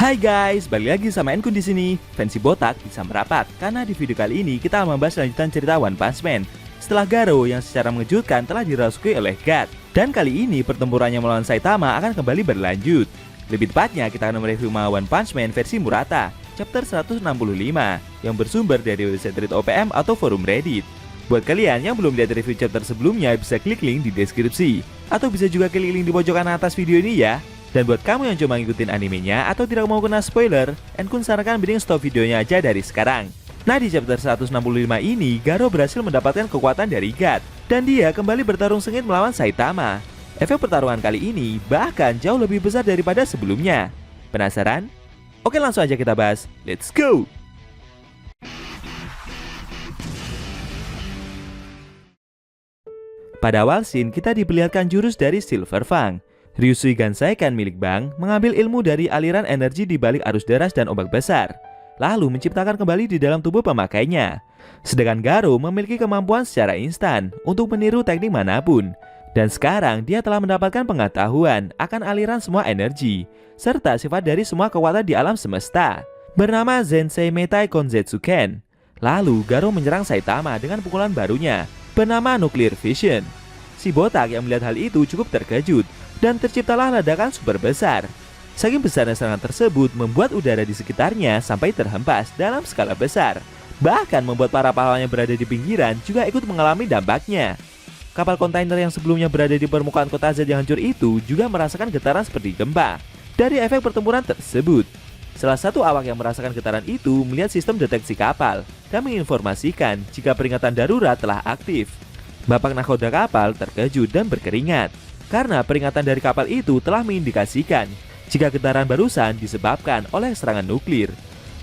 Hai guys, balik lagi sama Enkun di sini. Fancy botak bisa merapat karena di video kali ini kita membahas lanjutan cerita One Punch Man setelah Garo yang secara mengejutkan telah dirasuki oleh God. Dan kali ini pertempurannya melawan Saitama akan kembali berlanjut. Lebih tepatnya kita akan mereview One Punch Man versi Murata chapter 165 yang bersumber dari website Reddit OPM atau forum Reddit. Buat kalian yang belum lihat review chapter sebelumnya bisa klik link di deskripsi atau bisa juga klik link di pojokan atas video ini ya. Dan buat kamu yang cuma ngikutin animenya atau tidak mau kena spoiler, Enkun sarankan mending stop videonya aja dari sekarang. Nah, di chapter 165 ini, Garo berhasil mendapatkan kekuatan dari God, dan dia kembali bertarung sengit melawan Saitama. Efek pertarungan kali ini bahkan jauh lebih besar daripada sebelumnya. Penasaran? Oke, langsung aja kita bahas. Let's go! Pada awal scene, kita diperlihatkan jurus dari Silver Fang. Ryusui Gansaikan milik Bang mengambil ilmu dari aliran energi di balik arus deras dan ombak besar, lalu menciptakan kembali di dalam tubuh pemakainya. Sedangkan Garo memiliki kemampuan secara instan untuk meniru teknik manapun, dan sekarang dia telah mendapatkan pengetahuan akan aliran semua energi, serta sifat dari semua kekuatan di alam semesta, bernama Zensei Metai Konzetsuken. Lalu Garo menyerang Saitama dengan pukulan barunya, bernama Nuclear Vision. Si botak yang melihat hal itu cukup terkejut, dan terciptalah ledakan super besar. Saking besarnya serangan tersebut membuat udara di sekitarnya sampai terhempas dalam skala besar. Bahkan membuat para pahlawan yang berada di pinggiran juga ikut mengalami dampaknya. Kapal kontainer yang sebelumnya berada di permukaan kota Z yang hancur itu juga merasakan getaran seperti gempa dari efek pertempuran tersebut. Salah satu awak yang merasakan getaran itu melihat sistem deteksi kapal dan menginformasikan jika peringatan darurat telah aktif. Bapak nakoda kapal terkejut dan berkeringat karena peringatan dari kapal itu telah mengindikasikan jika getaran barusan disebabkan oleh serangan nuklir.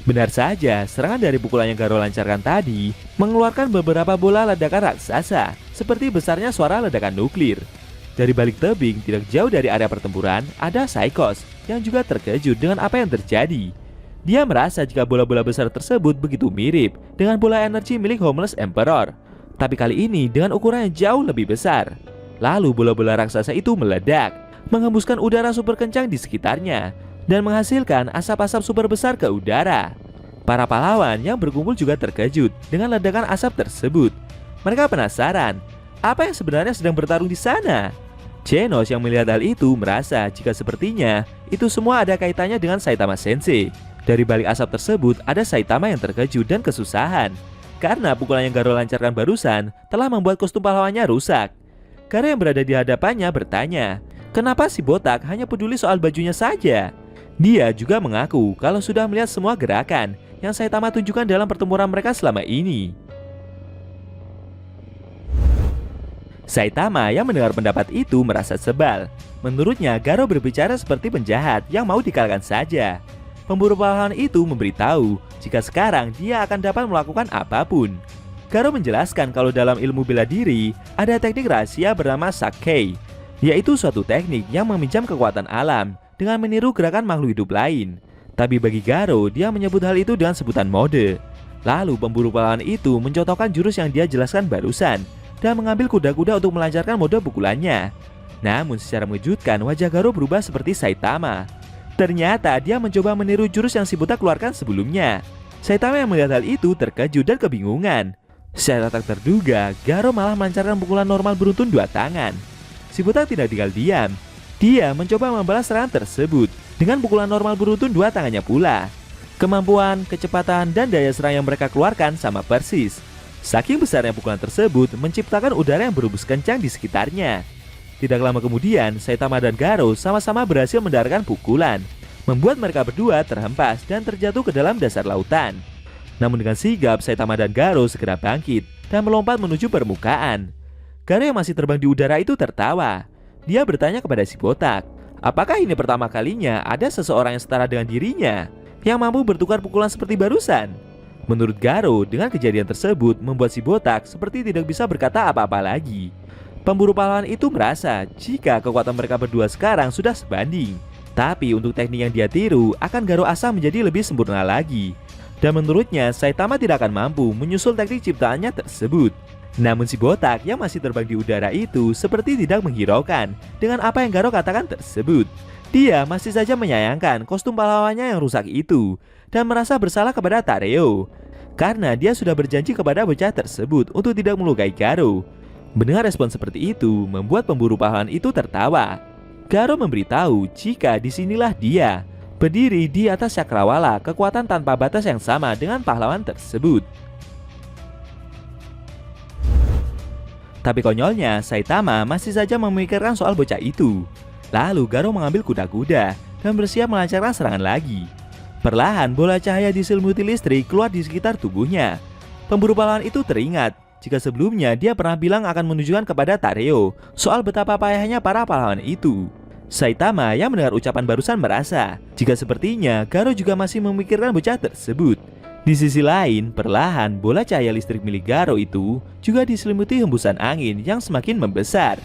Benar saja, serangan dari pukulan yang Garo lancarkan tadi mengeluarkan beberapa bola ledakan raksasa seperti besarnya suara ledakan nuklir. Dari balik tebing tidak jauh dari area pertempuran ada Psychos yang juga terkejut dengan apa yang terjadi. Dia merasa jika bola-bola besar tersebut begitu mirip dengan bola energi milik Homeless Emperor, tapi kali ini dengan ukuran yang jauh lebih besar. Lalu bola-bola raksasa itu meledak, menghembuskan udara super kencang di sekitarnya, dan menghasilkan asap-asap super besar ke udara. Para pahlawan yang berkumpul juga terkejut dengan ledakan asap tersebut. Mereka penasaran, apa yang sebenarnya sedang bertarung di sana? Genos yang melihat hal itu merasa jika sepertinya itu semua ada kaitannya dengan Saitama Sensei. Dari balik asap tersebut ada Saitama yang terkejut dan kesusahan, karena pukulan yang Garo lancarkan barusan telah membuat kostum pahlawannya rusak. Garo yang berada di hadapannya bertanya, kenapa si botak hanya peduli soal bajunya saja? Dia juga mengaku kalau sudah melihat semua gerakan yang Saitama tunjukkan dalam pertempuran mereka selama ini. Saitama yang mendengar pendapat itu merasa sebal. Menurutnya Garo berbicara seperti penjahat yang mau dikalahkan saja. Pemburu pahlawan itu memberitahu jika sekarang dia akan dapat melakukan apapun. Garo menjelaskan kalau dalam ilmu bela diri ada teknik rahasia bernama Sakkei, yaitu suatu teknik yang meminjam kekuatan alam dengan meniru gerakan makhluk hidup lain. Tapi bagi Garo, dia menyebut hal itu dengan sebutan mode. Lalu pemburu pahlawan itu mencontohkan jurus yang dia jelaskan barusan dan mengambil kuda-kuda untuk melancarkan mode pukulannya. Namun secara mengejutkan wajah Garo berubah seperti Saitama. Ternyata dia mencoba meniru jurus yang si buta keluarkan sebelumnya. Saitama yang melihat hal itu terkejut dan kebingungan. Secara tak terduga, Garo malah melancarkan pukulan normal beruntun dua tangan. Si botak tidak tinggal diam. Dia mencoba membalas serangan tersebut dengan pukulan normal beruntun dua tangannya pula. Kemampuan, kecepatan, dan daya serang yang mereka keluarkan sama persis. Saking besarnya pukulan tersebut menciptakan udara yang berhembus kencang di sekitarnya. Tidak lama kemudian, Saitama dan Garo sama-sama berhasil mendarkan pukulan, membuat mereka berdua terhempas dan terjatuh ke dalam dasar lautan. Namun dengan sigap, Saitama dan Garo segera bangkit dan melompat menuju permukaan. Garo yang masih terbang di udara itu tertawa. Dia bertanya kepada si botak, apakah ini pertama kalinya ada seseorang yang setara dengan dirinya yang mampu bertukar pukulan seperti barusan? Menurut Garo, dengan kejadian tersebut membuat si botak seperti tidak bisa berkata apa-apa lagi. Pemburu pahlawan itu merasa jika kekuatan mereka berdua sekarang sudah sebanding. Tapi untuk teknik yang dia tiru akan Garo asah menjadi lebih sempurna lagi. Dan menurutnya Saitama tidak akan mampu menyusul teknik ciptaannya tersebut. Namun si botak yang masih terbang di udara itu seperti tidak menghiraukan dengan apa yang Garo katakan tersebut. Dia masih saja menyayangkan kostum pahlawannya yang rusak itu dan merasa bersalah kepada Tareo karena dia sudah berjanji kepada bocah tersebut untuk tidak melukai Garo. Mendengar respon seperti itu membuat pemburu pahlawan itu tertawa. Garo memberitahu jika disinilah dia berdiri di atas cakrawala kekuatan tanpa batas yang sama dengan pahlawan tersebut. Tapi konyolnya, Saitama masih saja memikirkan soal bocah itu. Lalu Garo mengambil kuda-kuda dan bersiap melancarkan serangan lagi. Perlahan bola cahaya diselimuti listrik keluar di sekitar tubuhnya. Pemburu pahlawan itu teringat jika sebelumnya dia pernah bilang akan menunjukkan kepada Tareo soal betapa payahnya para pahlawan itu. Saitama yang mendengar ucapan barusan merasa jika sepertinya Garo juga masih memikirkan bocah tersebut. Di sisi lain, perlahan bola cahaya listrik milik Garo itu juga diselimuti hembusan angin yang semakin membesar.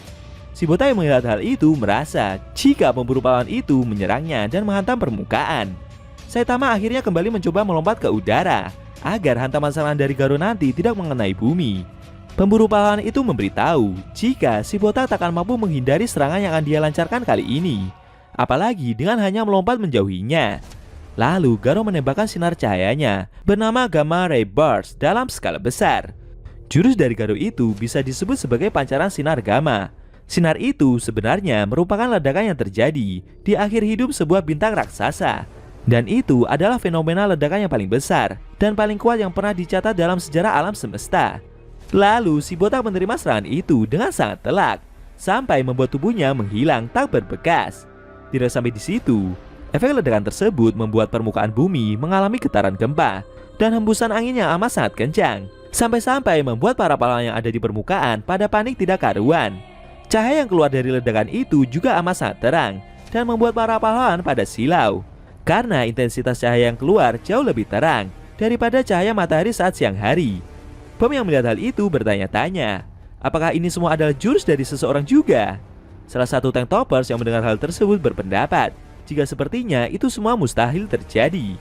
Si botai melihat hal itu merasa jika pemburu pahlawan itu menyerangnya dan menghantam permukaan. Saitama akhirnya kembali mencoba melompat ke udara agar hantaman serangan dari Garo nanti tidak mengenai bumi. Pemburu pahlawan itu memberitahu jika si botak tak akan mampu menghindari serangan yang akan dia lancarkan kali ini, apalagi dengan hanya melompat menjauhinya. Lalu Garo menembakkan sinar cahayanya bernama Gamma Ray Burst dalam skala besar. Jurus dari Garo itu bisa disebut sebagai pancaran sinar gamma. Sinar itu sebenarnya merupakan ledakan yang terjadi di akhir hidup sebuah bintang raksasa. Dan itu adalah fenomena ledakan yang paling besar dan paling kuat yang pernah dicatat dalam sejarah alam semesta. Lalu si botak menerima serangan itu dengan sangat telak sampai membuat tubuhnya menghilang tak berbekas. Tidak sampai di situ, efek ledakan tersebut membuat permukaan bumi mengalami getaran gempa dan hembusan angin yang amat sangat kencang, sampai-sampai membuat para pahlawan yang ada di permukaan pada panik tidak karuan. Cahaya yang keluar dari ledakan itu juga amat sangat terang dan membuat para pahlawan pada silau, karena intensitas cahaya yang keluar jauh lebih terang daripada cahaya matahari saat siang hari. Bom yang melihat hal itu bertanya-tanya, apakah ini semua adalah jurus dari seseorang juga? Salah satu tank toppers yang mendengar hal tersebut berpendapat jika sepertinya itu semua mustahil terjadi.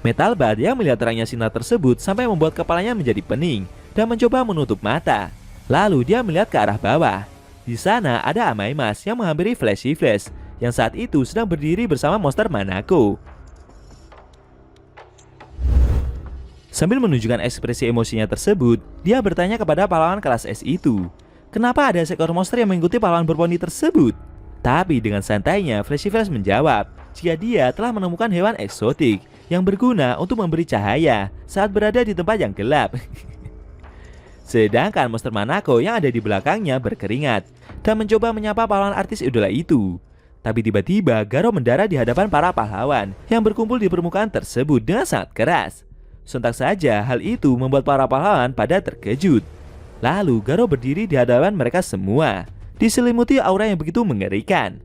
Metalbad yang melihat terangnya sinar tersebut sampai membuat kepalanya menjadi pening dan mencoba menutup mata. Lalu dia melihat ke arah bawah. Di sana ada Amaimas yang menghampiri Flashy Flash yang saat itu sedang berdiri bersama monster Manako. Sambil menunjukkan ekspresi emosinya tersebut, dia bertanya kepada pahlawan kelas S itu, kenapa ada seekor monster yang mengikuti pahlawan berponi tersebut? Tapi dengan santainya, Flashy Flash menjawab jika dia telah menemukan hewan eksotik yang berguna untuk memberi cahaya saat berada di tempat yang gelap. Sedangkan monster Manako yang ada di belakangnya berkeringat dan mencoba menyapa pahlawan artis idola itu. Tapi tiba-tiba Garo mendarat di hadapan para pahlawan yang berkumpul di permukaan tersebut dengan sangat keras. Sontak saja hal itu membuat para pahlawan pada terkejut. Lalu Garo berdiri di hadapan mereka semua, diselimuti aura yang begitu mengerikan.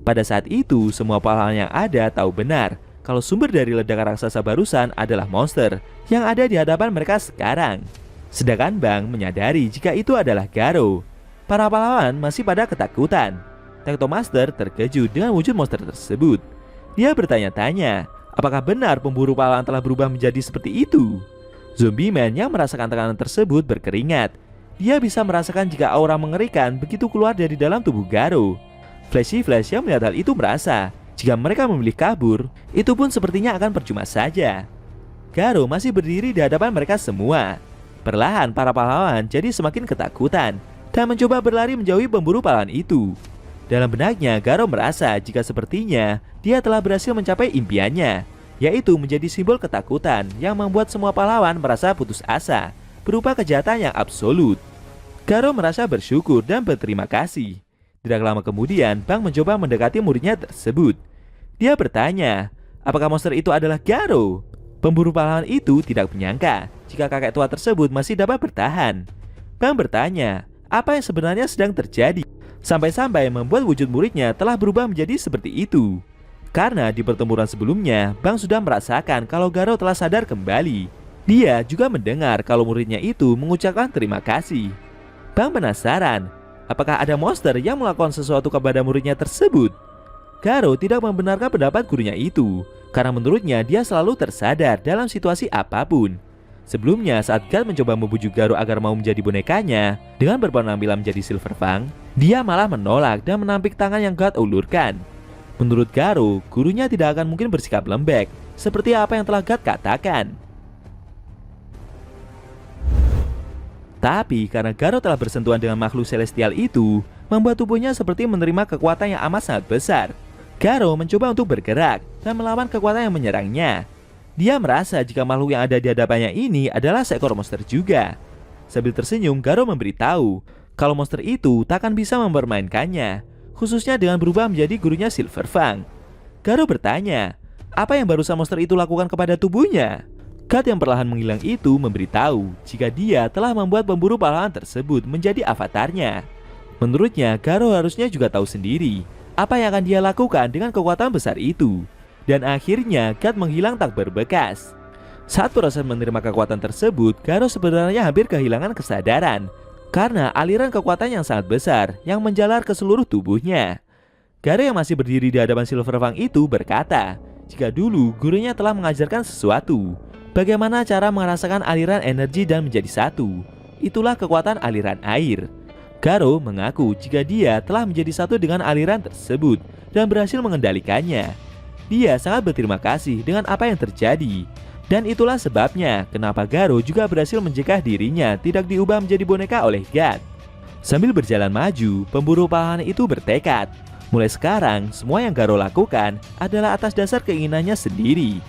Pada saat itu semua pahlawan yang ada tahu benar kalau sumber dari ledakan raksasa barusan adalah monster yang ada di hadapan mereka sekarang. Sedangkan Bang menyadari jika itu adalah Garo. Para pahlawan masih pada ketakutan. Tektomaster terkejut dengan wujud monster tersebut. Dia bertanya-tanya, apakah benar pemburu pahlawan telah berubah menjadi seperti itu? Zombie Man yang merasakan tekanan tersebut berkeringat. Dia bisa merasakan jika aura mengerikan begitu keluar dari dalam tubuh Garo. Flashy Flash yang melihat hal itu merasa jika mereka memilih kabur, itu pun sepertinya akan percuma saja. Garo masih berdiri di hadapan mereka semua. Perlahan para pahlawan jadi semakin ketakutan dan mencoba berlari menjauhi pemburu pahlawan itu. Dalam benaknya Garo merasa jika sepertinya dia telah berhasil mencapai impiannya, yaitu menjadi simbol ketakutan yang membuat semua pahlawan merasa putus asa berupa kejahatan yang absolut. Garo merasa bersyukur dan berterima kasih. Tidak lama kemudian Bang mencoba mendekati muridnya tersebut. Dia bertanya, apakah monster itu adalah Garo? Pemburu pahlawan itu tidak menyangka jika kakek tua tersebut masih dapat bertahan. Bang bertanya, apa yang sebenarnya sedang terjadi? Sampai-sampai membuat wujud muridnya telah berubah menjadi seperti itu. Karena di pertempuran sebelumnya, Bang sudah merasakan kalau Garo telah sadar kembali. Dia juga mendengar kalau muridnya itu mengucapkan terima kasih. Bang penasaran, apakah ada monster yang melakukan sesuatu kepada muridnya tersebut? Garo tidak membenarkan pendapat gurunya itu, karena menurutnya dia selalu tersadar dalam situasi apapun. Sebelumnya saat God mencoba membujuk Garo agar mau menjadi bonekanya dengan berpenampilan menjadi Silver Fang, dia malah menolak dan menampik tangan yang God ulurkan. Menurut Garo, gurunya tidak akan mungkin bersikap lembek, seperti apa yang telah Gat katakan. Tapi karena Garo telah bersentuhan dengan makhluk celestial itu, membuat tubuhnya seperti menerima kekuatan yang amat sangat besar. Garo mencoba untuk bergerak dan melawan kekuatan yang menyerangnya. Dia merasa jika makhluk yang ada di hadapannya ini adalah seekor monster juga. Sambil tersenyum, Garo memberitahu kalau monster itu takkan bisa mempermainkannya, khususnya dengan berubah menjadi gurunya Silverfang. Garo bertanya, apa yang barusan monster itu lakukan kepada tubuhnya? Gat yang perlahan menghilang itu memberitahu jika dia telah membuat pemburu pahlawan tersebut menjadi avatarnya. Menurutnya, Garo harusnya juga tahu sendiri apa yang akan dia lakukan dengan kekuatan besar itu. Dan akhirnya, Gat menghilang tak berbekas. Saat proses menerima kekuatan tersebut, Garo sebenarnya hampir kehilangan kesadaran karena aliran kekuatan yang sangat besar yang menjalar ke seluruh tubuhnya. Garo yang masih berdiri di hadapan Silverfang itu berkata, jika dulu gurunya telah mengajarkan sesuatu, bagaimana cara merasakan aliran energi dan menjadi satu. Itulah kekuatan aliran air. Garo mengaku jika dia telah menjadi satu dengan aliran tersebut dan berhasil mengendalikannya. Dia sangat berterima kasih dengan apa yang terjadi. Dan itulah sebabnya kenapa Garo juga berhasil mencegah dirinya tidak diubah menjadi boneka oleh Gat. Sambil berjalan maju, pemburu pahlawan itu bertekad. Mulai sekarang, semua yang Garo lakukan adalah atas dasar keinginannya sendiri.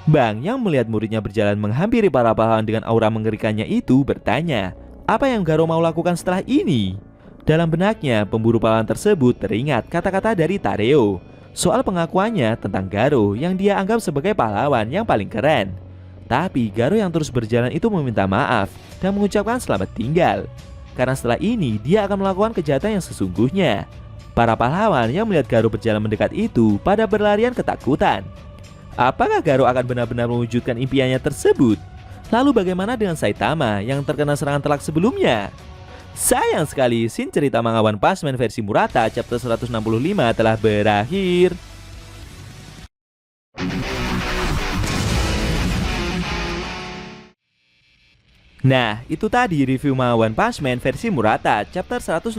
Bang yang melihat muridnya berjalan menghampiri para pahlawan dengan aura mengerikannya itu bertanya, apa yang Garo mau lakukan setelah ini? Dalam benaknya, pemburu pahlawan tersebut teringat kata-kata dari Tareo soal pengakuannya tentang Garo yang dia anggap sebagai pahlawan yang paling keren. Tapi Garo yang terus berjalan itu meminta maaf dan mengucapkan selamat tinggal. Karena setelah ini dia akan melakukan kejahatan yang sesungguhnya. Para pahlawan yang melihat Garo berjalan mendekat itu pada berlarian ketakutan. Apakah Garo akan benar-benar mewujudkan impiannya tersebut? Lalu bagaimana dengan Saitama yang terkena serangan telak sebelumnya? Sayang sekali, scene cerita manga One Punch Man versi Murata chapter 165 telah berakhir. Nah, itu tadi review manga One Punch Man versi Murata chapter 165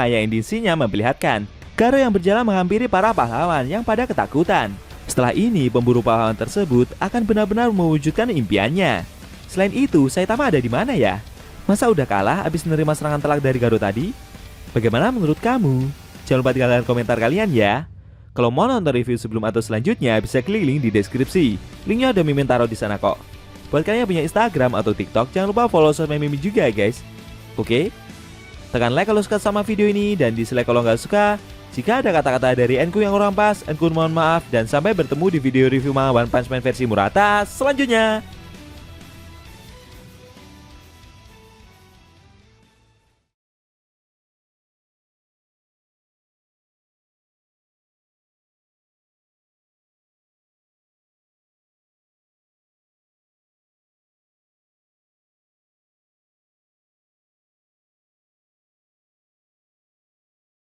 yang intinya memperlihatkan Garo yang berjalan menghampiri para pahlawan yang pada ketakutan. Setelah ini, pemburu pahlawan tersebut akan benar-benar mewujudkan impiannya. Selain itu, Saitama ada di mana ya? Masa udah kalah abis menerima serangan telak dari Garo tadi? Bagaimana menurut kamu? Jangan lupa tinggalkan komentar kalian ya. Kalau mau nonton review sebelum atau selanjutnya, bisa klik link di deskripsi. Linknya udah Mimin taruh di sana kok. Buat kalian yang punya Instagram atau TikTok, jangan lupa follow sosmed Mimin juga guys. Oke? Tekan like kalau suka sama video ini dan dislike kalau nggak suka. Jika ada kata-kata dari Enku yang kurang pas, Enku mohon maaf dan sampai bertemu di video review manga One Punch Man versi Murata selanjutnya.